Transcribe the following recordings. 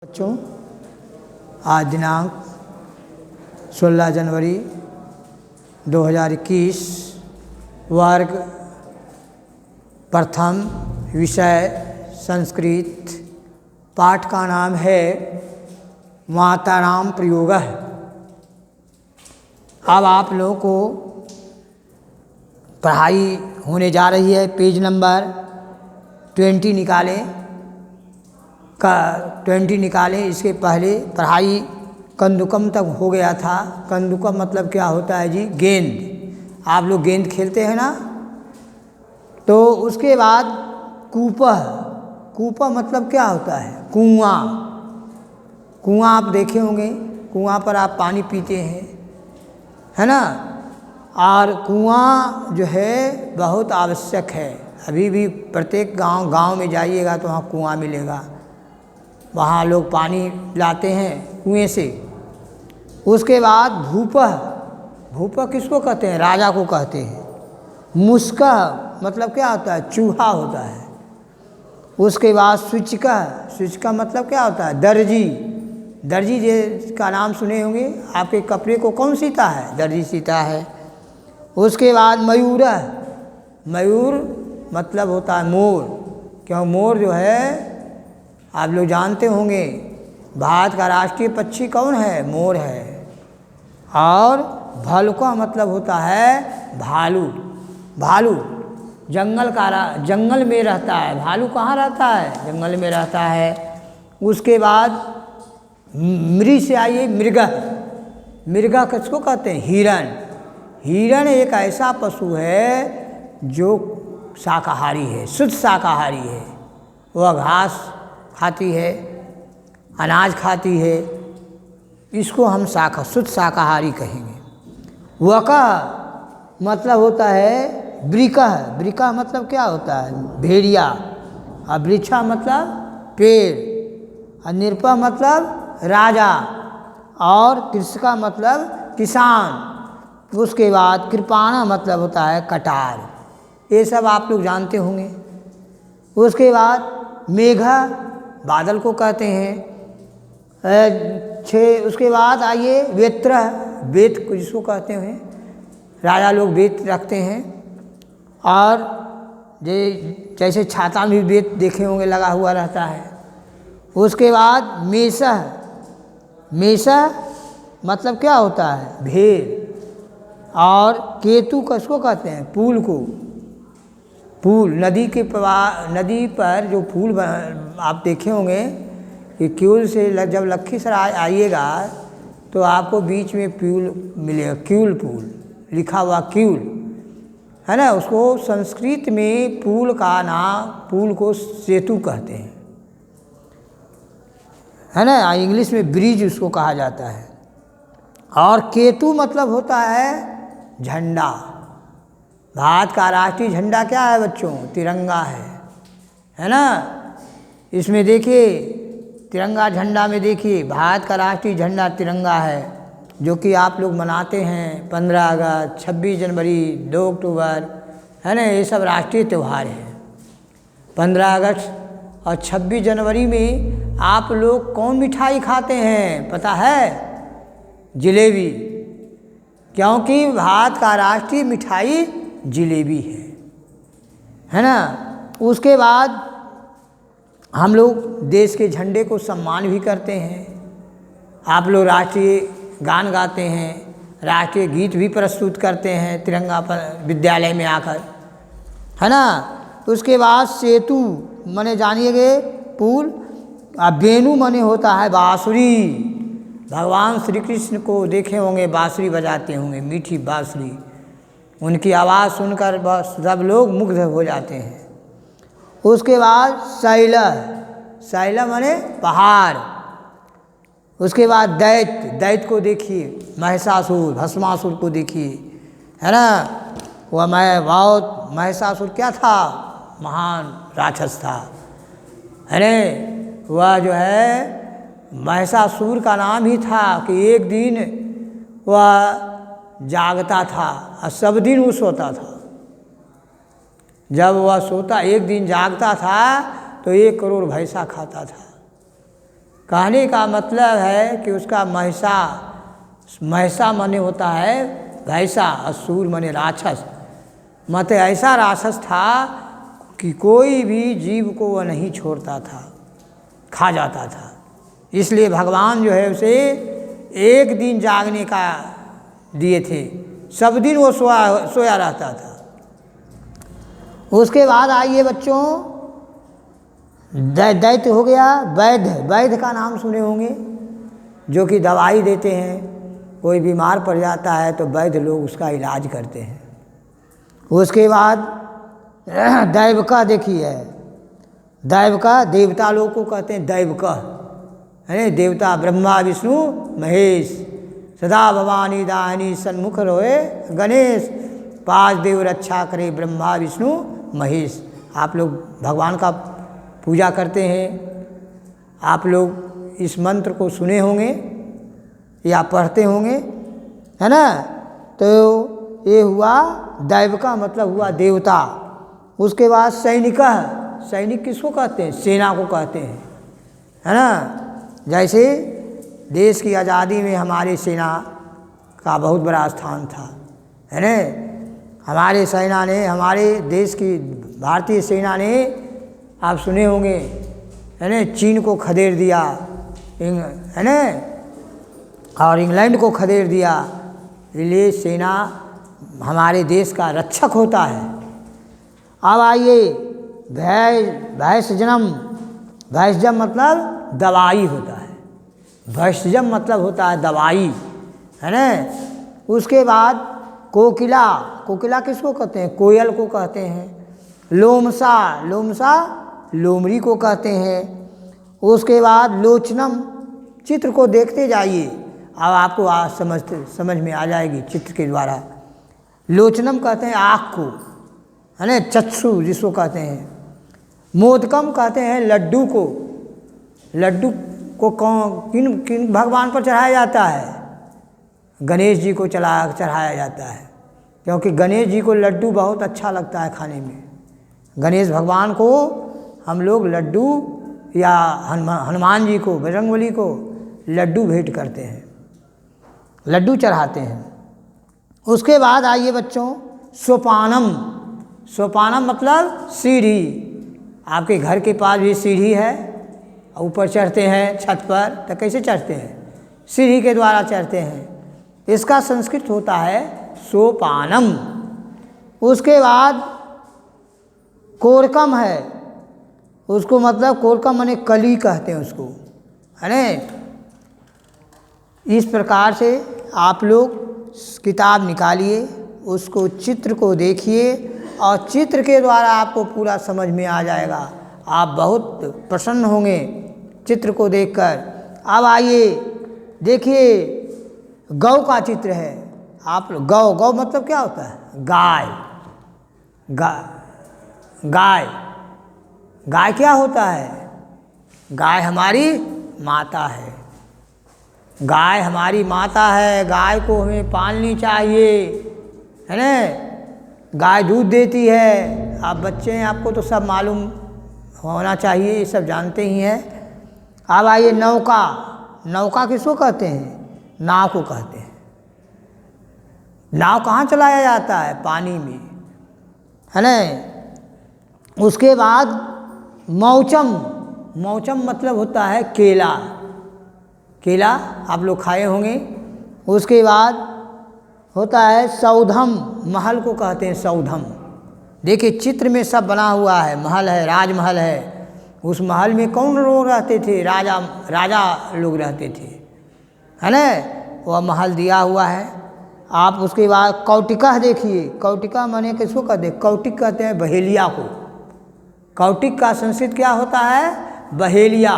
बच्चों, आज दिनांक 16 जनवरी 2021, वर्ग प्रथम, विषय संस्कृत। पाठ का नाम है मातरम प्रयोगः। अब आप लोगों को पढ़ाई होने जा रही है। पेज नंबर 20 निकालें। इसके पहले पढ़ाई कंदुकम तक हो गया था। कंदुकम मतलब क्या होता है जी? गेंद। आप लोग गेंद खेलते हैं ना? तो उसके बाद कूपह। कूपह मतलब क्या होता है? कुआं। कुआं आप देखे होंगे, कुआं पर आप पानी पीते हैं, है ना? और कुआं जो है बहुत आवश्यक है। अभी भी प्रत्येक गांव में जाइएगा तो वहाँ कुआं मिलेगा। वहाँ लोग पानी लाते हैं कुएं से। उसके बाद भूपह। भूपह किसको कहते हैं? राजा को कहते हैं। मुस्कह मतलब क्या होता है? चूहा होता है। उसके बाद शुचिका। शुचिका मतलब क्या होता है? दर्जी। दर्जी जिसका नाम सुने होंगे, आपके कपड़े को कौन सीता है? दर्जी सीता है। उसके बाद मयूर। मयूर मतलब होता है मोर। क्यों? मोर जो है आप लोग जानते होंगे, भारत का राष्ट्रीय पक्षी कौन है? मोर है। और भालुका मतलब होता है भालू। भालू जंगल में रहता है। भालू कहाँ रहता है? जंगल में रहता है। उसके बाद मृग से आइए, मृगा। मृगा किसको कहते हैं? हिरण। हिरण एक ऐसा पशु है जो शाकाहारी है, शुद्ध शाकाहारी है। वह घास खाती है, अनाज खाती है। इसको हम शुद्ध शाकाहारी कहेंगे। वका मतलब होता है वृकः। वृकः मतलब क्या होता है? भेड़िया। और वृक्षा मतलब पेड़। और निरपः मतलब राजा। और कृषका मतलब किसान। उसके बाद कृपाणा मतलब होता है कटार। ये सब आप लोग जानते होंगे। उसके बाद मेघा, बादल को कहते हैं। उसके बाद आइए वेत्र। वेत जिसको कहते हैं, राजा लोग वेत रखते हैं। और जैसे छाता में भी वेत देखे होंगे लगा हुआ रहता है। उसके बाद मेषः। मेषः मतलब क्या होता है? भेड़। और केतु किसको कहते हैं? पुल को। पुल नदी के नदी पर जो पुल आप देखे होंगे कि क्यूल से जब लखीसराय आइएगा तो आपको बीच में पुल मिलेगा। क्यूल पुल लिखा हुआ, क्यूल है ना? उसको संस्कृत में पुल का नाम, पुल को सेतु कहते हैं, है ना? इंग्लिश में ब्रिज उसको कहा जाता है। और केतु मतलब होता है झंडा। भारत का राष्ट्रीय झंडा क्या है बच्चों? तिरंगा है ना? इसमें देखिए तिरंगा झंडा में देखिए भारत का राष्ट्रीय झंडा तिरंगा है, जो कि आप लोग मनाते हैं 15 अगस्त, 26 जनवरी, 2 अक्टूबर, है ना? ये सब राष्ट्रीय त्यौहार हैं। 15 अगस्त और 26 जनवरी में आप लोग कौन मिठाई खाते हैं पता है? जलेबी। क्योंकि भारत का राष्ट्रीय मिठाई जलेबी है ना? उसके बाद हम लोग देश के झंडे को सम्मान भी करते हैं। आप लोग राष्ट्रीय गान गाते हैं, राष्ट्रीय गीत भी प्रस्तुत करते हैं तिरंगा पर विद्यालय में आकर, है ना? उसके बाद सेतु माने जानिएगे पुल। और वेणु माने होता है बांसुरी। भगवान श्री कृष्ण को देखे होंगे बांसुरी बजाते होंगे, मीठी बांसुरी। उनकी आवाज़ सुनकर बस सब लोग मुग्ध हो जाते हैं। उसके बाद शैला। शैला माने पहाड़। उसके बाद दैत्य। दैत्य को देखिए, महिषासुर, भस्मासुर को देखिए, है ना? वह महिषासुर क्या था? महान राक्षस था, है ना? वह जो है महिषासुर का नाम ही था कि एक दिन वह जागता था और सब दिन वो सोता था। जब वह सोता, एक दिन जागता था तो 1 करोड़ भैंसा खाता था। कहने का मतलब है कि उसका महिषा माने होता है भैंसा, असुर माने राक्षस। मत ऐसा राक्षस था कि कोई भी जीव को वह नहीं छोड़ता था, खा जाता था। इसलिए भगवान जो है उसे एक दिन जागने का दिए थे, सब दिन वो सोया रहता था। उसके बाद आइए बच्चों, दैत्य हो गया। वैद्य का नाम सुने होंगे, जो कि दवाई देते हैं। कोई बीमार पड़ जाता है तो वैद्य लोग उसका इलाज करते हैं। उसके बाद दैवका देखिए, दैवका देवता लोग को कहते हैं दैवका, है देवता ब्रह्मा विष्णु महेश। सदा भवानी दाहिनी सन्मुख रोए गणेश, 5 देव रक्षा करे ब्रह्मा विष्णु महेश। आप लोग भगवान का पूजा करते हैं, आप लोग इस मंत्र को सुने होंगे या पढ़ते होंगे, है ना। तो ये हुआ दैव का मतलब हुआ देवता। उसके बाद सैनिक किसको कहते हैं? सेना को कहते हैं, है ना। जैसे देश की आज़ादी में हमारी सेना का बहुत बड़ा स्थान था, है ना। हमारे सेना ने, हमारे देश की भारतीय सेना ने, आप सुने होंगे, है ना, चीन को खदेड़ दिया, है ना, और इंग्लैंड को खदेड़ दिया। इसलिए सेना हमारे देश का रक्षक होता है। अब आइए भैषजम मतलब दवाई होता है। भैषजम मतलब होता है दवाई, है ना। उसके बाद कोकिला किसको कहते हैं? कोयल को कहते हैं। लोमसा लोमड़ी को कहते हैं। उसके बाद लोचनम, चित्र को देखते जाइए, अब आपको समझ में आ जाएगी चित्र के द्वारा। लोचनम कहते हैं आँख को, है ना, चक्षु जिसको कहते हैं। मोदकम कहते हैं लड्डू को। लड्डू को किन भगवान पर चढ़ाया जाता है? गणेश जी को चढ़ाया जाता है, क्योंकि गणेश जी को लड्डू बहुत अच्छा लगता है खाने में। गणेश भगवान को हम लोग लड्डू, या हनुमान जी को, बजरंगबली को लड्डू भेंट करते हैं, लड्डू चढ़ाते हैं। उसके बाद आइए बच्चों, सोपानम मतलब सीढ़ी। आपके घर के पास भी सीढ़ी है, ऊपर चढ़ते हैं छत पर, तो कैसे चढ़ते हैं? सीढ़ी के द्वारा चढ़ते हैं। इसका संस्कृत होता है सोपानम। उसके बाद कोरकम है, उसको मतलब कोरकम माने कली कहते हैं उसको, है ना। इस प्रकार से आप लोग किताब निकालिए, उसको चित्र को देखिए, और चित्र के द्वारा आपको पूरा समझ में आ जाएगा। आप बहुत प्रसन्न होंगे चित्र को देखकर। अब आइए देखिए, गौ का चित्र है। आप लोग गौ मतलब क्या होता है? गाय क्या होता है? गाय हमारी माता है। गाय हमारी माता है, गाय को हमें पालनी चाहिए, है ना। गाय दूध देती है। आप बच्चे हैं, आपको तो सब मालूम होना चाहिए, ये सब जानते ही हैं। अब आइए नौका किसको कहते हैं? नाव को कहते हैं। नाव कहाँ चलाया जाता है? पानी में, है ना। उसके बाद मौचम मतलब होता है केला आप लोग खाए होंगे। उसके बाद होता है सौधम, महल को कहते हैं सौधम। देखिए चित्र में सब बना हुआ है, महल है, राजमहल है। उस महल में कौन लोग रहते थे? राजा लोग रहते थे, है ना। वह महल दिया हुआ है। आप उसके बाद कौटिका देखिए, कौटिका माने किसको कहते हैं? कौटिक कहते हैं बहेलिया को। कौटिक का संस्कृत क्या होता है? बहेलिया,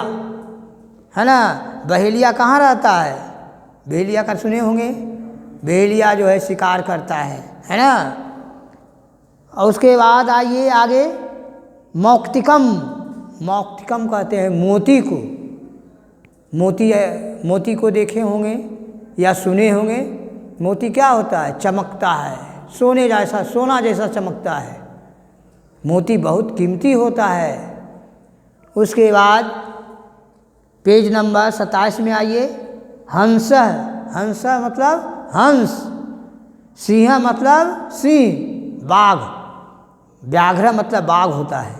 है ना। बहेलिया कहाँ रहता है? बहेलिया का सुने होंगे। बहेलिया जो है शिकार करता है ना। और उसके बाद आइए आगे, मौक्तिकम कहते हैं मोती को। मोती को देखे होंगे या सुने होंगे। मोती क्या होता है? चमकता है, सोना जैसा चमकता है। मोती बहुत कीमती होता है। उसके बाद पेज नंबर 27 में आइए। हंस, हंस मतलब हंस, सिंह मतलब सिंह, बाघ, व्याघ्र मतलब बाघ होता है।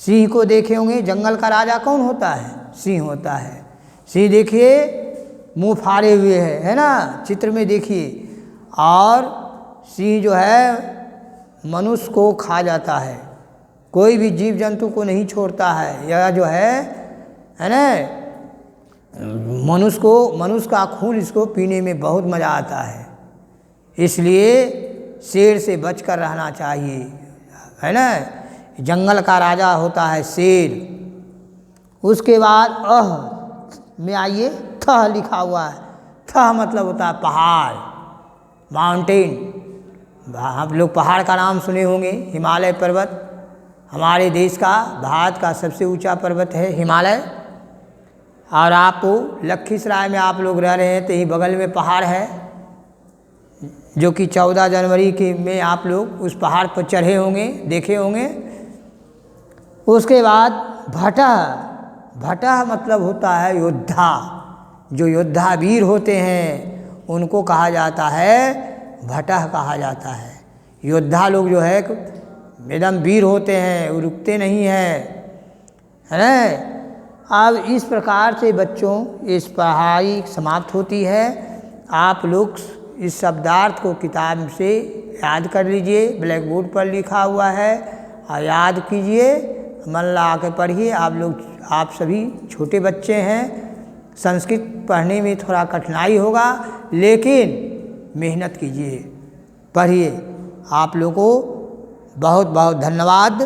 सिंह को देखे होंगे, जंगल का राजा कौन होता है? सिंह होता है। सिंह देखिए मुंह फाड़े हुए है ना, चित्र में देखिए। और सिंह जो है मनुष्य को खा जाता है, कोई भी जीव जंतु को नहीं छोड़ता है। यह जो है ना, मनुष्य का खून इसको पीने में बहुत मज़ा आता है। इसलिए शेर से बचकर रहना चाहिए, है ना। जंगल का राजा होता है शेर। उसके बाद अह में आइए, थह लिखा हुआ है। थह मतलब होता है पहाड़, माउंटेन। आप लोग पहाड़ का नाम सुने होंगे, हिमालय पर्वत। हमारे देश का, भारत का सबसे ऊंचा पर्वत है हिमालय। और आप लखीसराय में आप लोग रह रहे हैं तो यही बगल में पहाड़ है, जो कि 14 जनवरी के में आप लोग उस पहाड़ पर चढ़े होंगे, देखे होंगे। उसके बाद भटह, भटह मतलब होता है योद्धा। जो योद्धा वीर होते हैं उनको कहा जाता है भटह कहा जाता है। योद्धा लोग जो है एकदम वीर होते हैं, वो रुकते नहीं हैं, है ना। अब इस प्रकार से बच्चों इस पढ़ाई समाप्त होती है। आप लोग इस शब्दार्थ को किताब से याद कर लीजिए, ब्लैक बोर्ड पर लिखा हुआ है, और याद कीजिए, मन लगा के पढ़िए। आप सभी छोटे बच्चे हैं, संस्कृत पढ़ने में थोड़ा कठिनाई होगा, लेकिन मेहनत कीजिए, पढ़िए। आप लोगों को बहुत बहुत धन्यवाद।